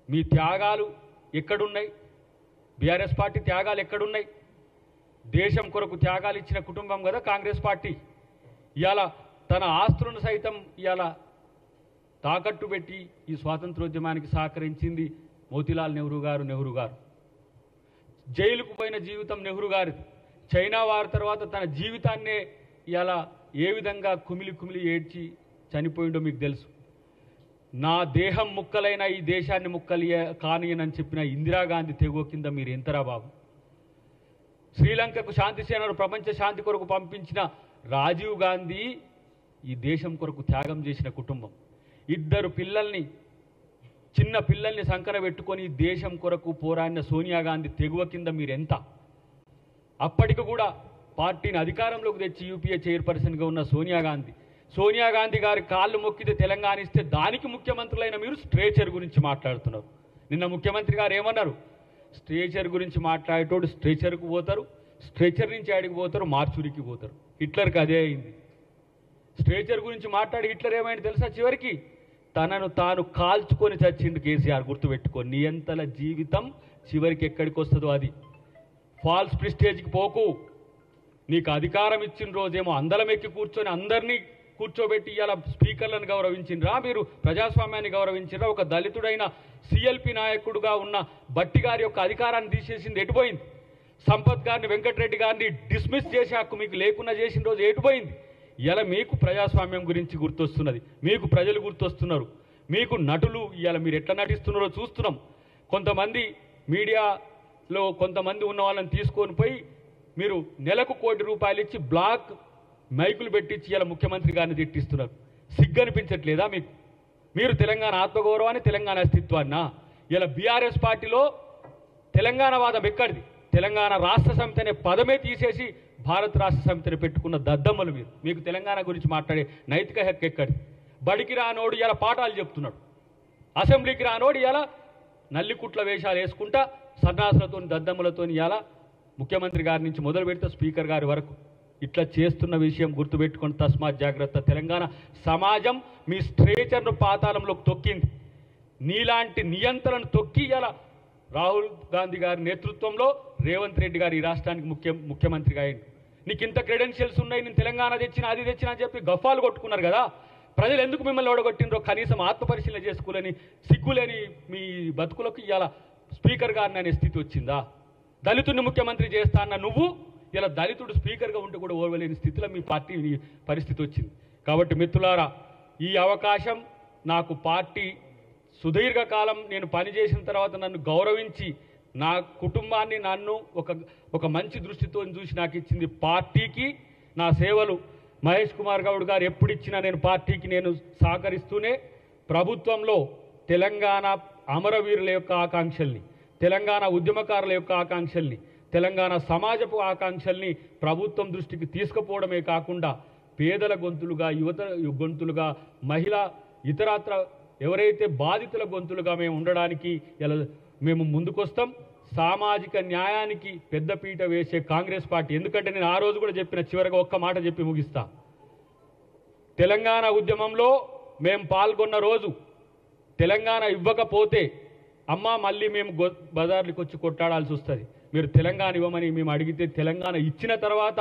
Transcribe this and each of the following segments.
మీ త్యాగాలు ఎక్కడున్నాయి? BRS party త్యాగాలు ఎక్కడున్నాయి? దేశం కొరకు త్యాగాలు ఇచ్చిన కుటుంబం కదా కాంగ్రెస్ పార్టీ. ఇవాళ తన ఆస్తులను సైతం ఇవాళ తాకట్టు పెట్టి ఈ స్వాతంత్రోద్యమానికి సహకరించింది మోతీలాల్ నెహ్రూ గారు. జైలుకు పోయిన జీవితం నెహ్రూ గారిది. చైనా వారి తర్వాత తన జీవితాన్నే ఇలా ఏ విధంగా కుమిలి ఏడ్చి చనిపోయిండో మీకు తెలుసు. నా దేహం ముక్కలైన ఈ దేశాన్ని ముక్కలి కానియనని చెప్పిన ఇందిరాగాంధీ తెగువ కింద మీరు ఎంతరా బాబు. శ్రీలంకకు శాంతి సేనను ప్రపంచ శాంతి కొరకు పంపించిన రాజీవ్ గాంధీ ఈ దేశం కొరకు త్యాగం చేసిన కుటుంబం. ఇద్దరు పిల్లల్ని, చిన్న పిల్లల్ని సంకన పెట్టుకొని దేశం కొరకు పోరాడిన సోనియా గాంధీ తెగువ కింద మీరెంత. అప్పటికి కూడా పార్టీని అధికారంలోకి తెచ్చి యూపీఏ చైర్పర్సన్గా ఉన్న సోనియా గాంధీ గారి కాళ్ళు మొక్కితే తెలంగాణ ఇస్తే దానికి ముఖ్యమంత్రులైన మీరు స్ట్రేచర్ గురించి మాట్లాడుతున్నారు. నిన్న ముఖ్యమంత్రి గారు ఏమన్నారు? స్ట్రేచర్ గురించి మాట్లాడేటోడు స్ట్రేచర్కు పోతారు, స్ట్రెచర్ నుంచి ఆడికి పోతారు, మార్చురికి పోతారు. హిట్లర్కి అదే అయింది. స్ట్రేచర్ గురించి మాట్లాడి హిట్లర్ ఏమైంది తెలుసా? చివరికి తనను తాను కాల్చుకొని చచ్చిండు కేసీఆర్. గుర్తుపెట్టుకో, నియంతల జీవితం చివరికి ఎక్కడికి వస్తుందో అది. ఫాల్స్ ప్రిస్టేజ్కి పోకు. నీకు అధికారం ఇచ్చిన రోజేమో అందలం ఎక్కి కూర్చొని అందరినీ కూర్చోబెట్టి ఇలా స్పీకర్లను గౌరవించిండ్రా? మీరు ప్రజాస్వామ్యాన్ని గౌరవించిండ్రా? ఒక దళితుడైన సిఎల్పి నాయకుడుగా ఉన్న బట్టి గారి యొక్క అధికారాన్ని తీసేసింది ఎటుపోయింది? సంపత్ గారిని, వెంకటరెడ్డి గారిని డిస్మిస్ చేసే హక్కు మీకు లేకుండా చేసిన రోజు ఎటుపోయింది? ఇలా మీకు ప్రజాస్వామ్యం గురించి గుర్తొస్తున్నది, మీకు ప్రజలు గుర్తొస్తున్నారు, మీకు నటులు ఇలా మీరు ఎట్లా నటిస్తున్నారో చూస్తున్నాం. కొంతమంది మీడియాలో కొంతమంది ఉన్న వాళ్ళని తీసుకొని పోయి మీరు నెలకు ₹1 కోటి ఇచ్చి బ్లాక్ మైకులు పెట్టించి ఇలా ముఖ్యమంత్రి గారిని తిట్టిస్తున్నారు. సిగ్గనిపించట్లేదా మీకు? మీరు తెలంగాణ ఆత్మగౌరవాన్ని, తెలంగాణ అస్తిత్వాన్న ఇలా బీఆర్ఎస్ పార్టీలో తెలంగాణ వాదం ఎక్కడిది? తెలంగాణ రాష్ట్ర సమితి అనే పదమే తీసేసి భారత రాష్ట్ర సమితిని పెట్టుకున్న దద్దమ్మలు మీరు. మీకు తెలంగాణ గురించి మాట్లాడే నైతిక హక్కు ఎక్కడిది? బడికి రానోడు ఇలా పాఠాలు చెప్తున్నాడు, అసెంబ్లీకి రానోడు ఇలా నల్లికుట్ల వేషాలు వేసుకుంటా సన్నాసులతో, దద్దమ్మలతో ఇలా ముఖ్యమంత్రి గారి నుంచి మొదలు పెడితే స్పీకర్ గారి వరకు ఇట్లా చేస్తున్న విషయం గుర్తుపెట్టుకొని తస్మాత్ జాగ్రత్త. తెలంగాణ సమాజం మీ స్ట్రేచర్ను పాతాళంలోకి తొక్కింది. నీలాంటి నియంత్రణను తొక్కి ఇలా రాహుల్ గాంధీ గారి నేతృత్వంలో రేవంత్ రెడ్డి గారు ఈ రాష్ట్రానికి ముఖ్యమంత్రిగా అయ్యింది. నీకు ఇంత క్రెడెన్షియల్స్ ఉన్నాయి, నేను తెలంగాణ తెచ్చిన, అది తెచ్చిన అని చెప్పి గఫాలు కొట్టుకున్నారు కదా. ప్రజలు ఎందుకు మిమ్మల్ని ఓడగొట్టినరో కనీసం ఆత్మపరిశీలన చేసుకోలేని, సిగ్గులేని మీ బతుకులకు ఇవాళ స్పీకర్ గారిని అనే స్థితి వచ్చిందా? దళితుడిని ముఖ్యమంత్రి చేస్తా అన్న నువ్వు ఇలా దళితుడు స్పీకర్గా ఉంటే కూడా ఓర్వలేని స్థితిలో మీ పార్టీ పరిస్థితి వచ్చింది. కాబట్టి మిత్రులారా, ఈ అవకాశం నాకు పార్టీ సుదీర్ఘకాలం నేను పనిచేసిన తర్వాత నన్ను గౌరవించి నా కుటుంబాన్ని నన్ను ఒక మంచి దృష్టితో చూసి నాకు ఇచ్చింది పార్టీకి. నా సేవలు మహేష్ కుమార్ గౌడ్ గారు ఎప్పుడు ఇచ్చినా నేను పార్టీకి నేను సహకరిస్తూనే ప్రభుత్వంలో తెలంగాణ అమరవీరుల యొక్క ఆకాంక్షల్ని, తెలంగాణ ఉద్యమకారుల యొక్క ఆకాంక్షల్ని, తెలంగాణ సమాజపు ఆకాంక్షల్ని ప్రభుత్వం దృష్టికి తీసుకుపోవడమే కాకుండా పేదల గొంతులుగా, యువత గొంతులుగా, మహిళా ఇతరత్ర ఎవరైతే బాధితుల గొంతులుగా మేము ఉండడానికి ఇలా మేము ముందుకొస్తాం. సామాజిక న్యాయానికి పెద్దపీట వేసే కాంగ్రెస్ పార్టీ. ఎందుకంటే నేను ఆ రోజు కూడా చెప్పిన, చివరిగా ఒక్క మాట చెప్పి ముగిస్తా. తెలంగాణ ఉద్యమంలో మేము పాల్గొన్న రోజు తెలంగాణ ఇవ్వకపోతే అమ్మ మళ్ళీ మేము బజార్లకు వచ్చి కొట్టాడాల్సి వస్తుంది. మీరు తెలంగాణ ఇవ్వమని మేము అడిగితే తెలంగాణ ఇచ్చిన తర్వాత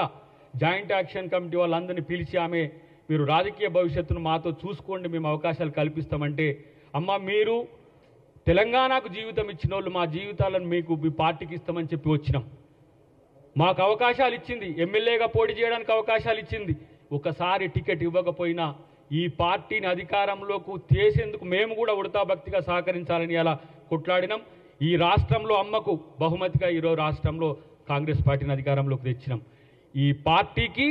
జాయింట్ యాక్షన్ కమిటీ వాళ్ళందరినీ పిలిచి ఆమె మీరు రాజకీయ భవిష్యత్తును మాతో చూసుకోండి, మేము అవకాశాలు కల్పిస్తామంటే, అమ్మ మీరు తెలంగాణకు జీవితం ఇచ్చిన వాళ్ళు మా జీవితాలను మీకు మీ పార్టీకి ఇస్తామని చెప్పి వచ్చినాం. మాకు అవకాశాలు ఇచ్చింది, ఎమ్మెల్యేగా పోటీ చేయడానికి అవకాశాలు ఇచ్చింది. ఒకసారి టికెట్ ఇవ్వకపోయినా ఈ పార్టీని అధికారంలోకి చేసేందుకు మేము కూడా ఉడతాభక్తిగా సహకరించాలని అలా కొట్లాడినాం. ఈ రాష్ట్రంలో అమ్మకు బహుమతిగా ఈరోజు రాష్ట్రంలో కాంగ్రెస్ పార్టీని అధికారంలోకి తెచ్చినాం. ఈ పార్టీకి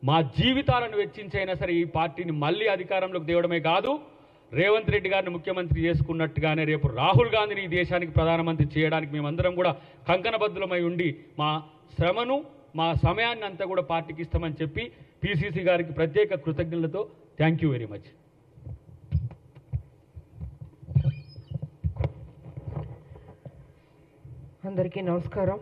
మా జీవితాలను వెచ్చించైనా సరే ఈ పార్టీని మళ్ళీ అధికారంలోకి తేవడమే కాదు, రేవంత్ రెడ్డి గారిని ముఖ్యమంత్రి చేసుకున్నట్టుగానే రేపు రాహుల్ గాంధీని ఈ దేశానికి ప్రధానమంత్రి చేయడానికి మేమందరం కూడా కంకణబద్ధులమై ఉండి మా శ్రమను, మా సమయాన్ని అంతా కూడా పార్టీకి ఇస్తామని చెప్పి పిసిసి గారికి ప్రత్యేక కృతజ్ఞతలతో థ్యాంక్ యూ వెరీ మచ్. అందరికీ నమస్కారం.